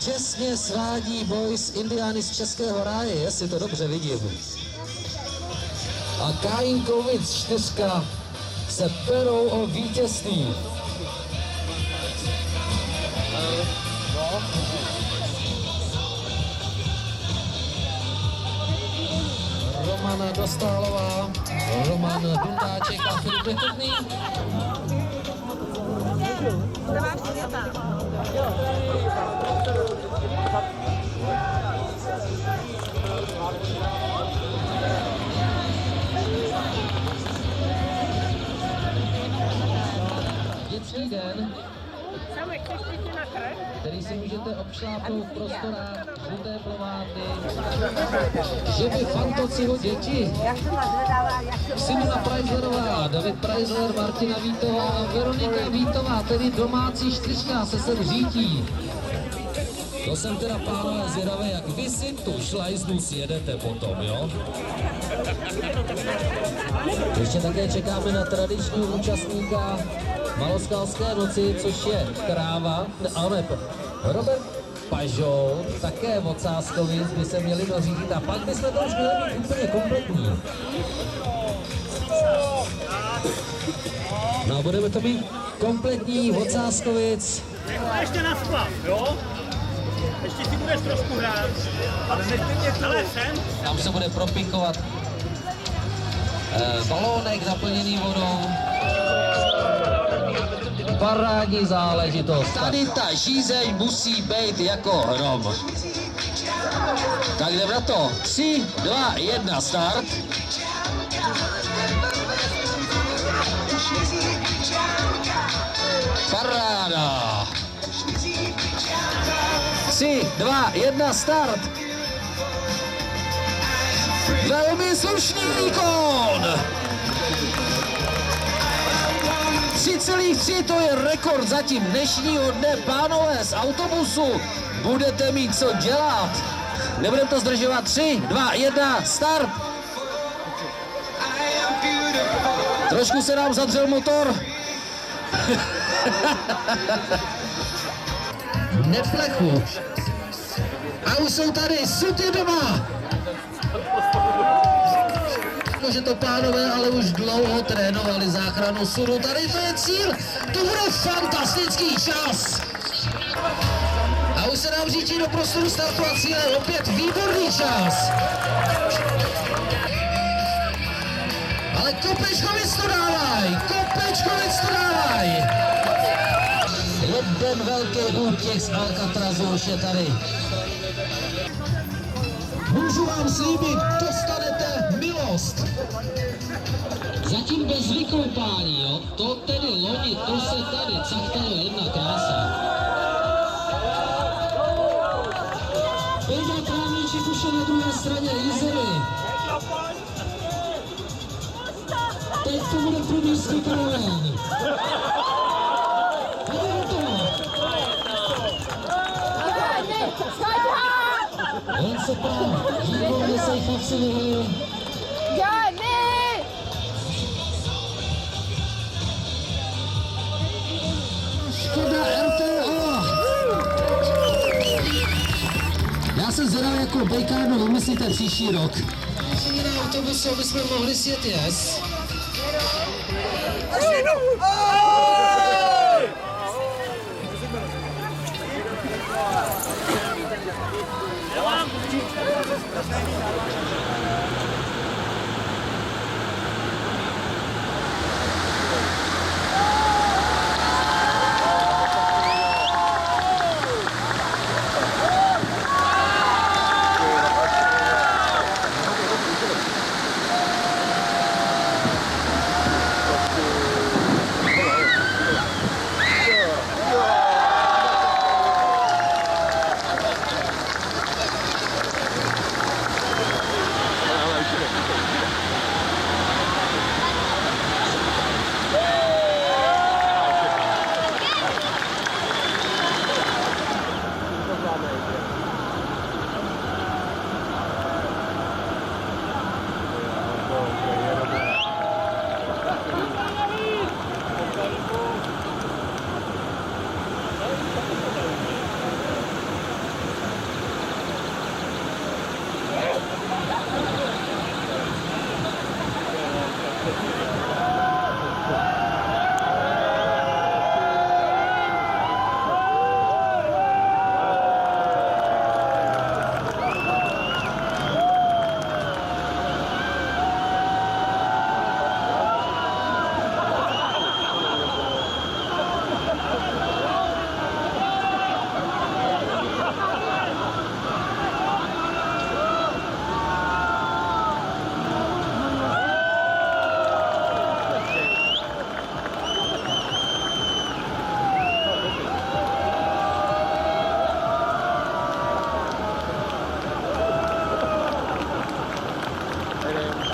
těsně svádí boj s Indiány z Českého ráje, jestli to dobře vidím. A Kajinkovic 4 se perou o vítězství. Romana Dostálová, Roman Dundáček a Filip Nechutný. Dětský den, který si můžete obšlápnout v prostorách žluté plovárny. Že by fantociho děti. Simona Preislerová, David Preisler, Martina Vítová a Veronika Vítová, tedy domácí 4 se sem řítí. To jsem teda, pánové, zvědavý, jak vy si tu šlajznu sjedete potom, jo? Ještě také čekáme na tradičního účastníka Maloskalské noci, což je kráva, Robert Pažou, také od Sáskovic by se měli dořídit a pak bychom to už měli mít úplně kompletní. No a budeme to mít kompletní od Sáskovic. Ještě na splav, jo? Ještě si budeš trošku hrát, ale nechte mě celé sem. Tam se bude propikovat balónek naplněný vodou. Parádní záležitost. Tady ta žízeň musí být jako hrom. Tak jdem na to. 3, 2, 1, start. Paráda. 3, 2, 1, start. Velmi slušný výkon. 3,3, to je rekord zatím dnešního dne. Pánové, z autobusu budete mít co dělat. Nebudeme to zdržovat. 3, 2, 1, start. Trošku se nám zadřel motor. Neplechu. A už jsou tady, Sud je doma. Že to pánové, ale už dlouho trénovali záchranu Sudu. Tady to je cíl, to bude fantastický čas. A už se nám řítí do prostoru startu a cíle, opět výborný čas. Ale Kopečkovic to dávaj, Kopečkovic to dávaj. Jeden velký útěk z Alcatrazu už je tady. Můžu vám slíbit, dostanete milost. Zatím bez vykoupání, jo? To tedy loni, to se tady cichtalo jedna krása. Pejda Právníček už je na druhé straně Jizery. Teď to bude průměrský koloven. Jen se tam, výborně sejfovci vyhrají. Škoda RTO. Já jsem zvědavý, jako bejkárnu vymyslíte příští rok. Na autobusu, aby jsme mohli sjet jes. Jeden.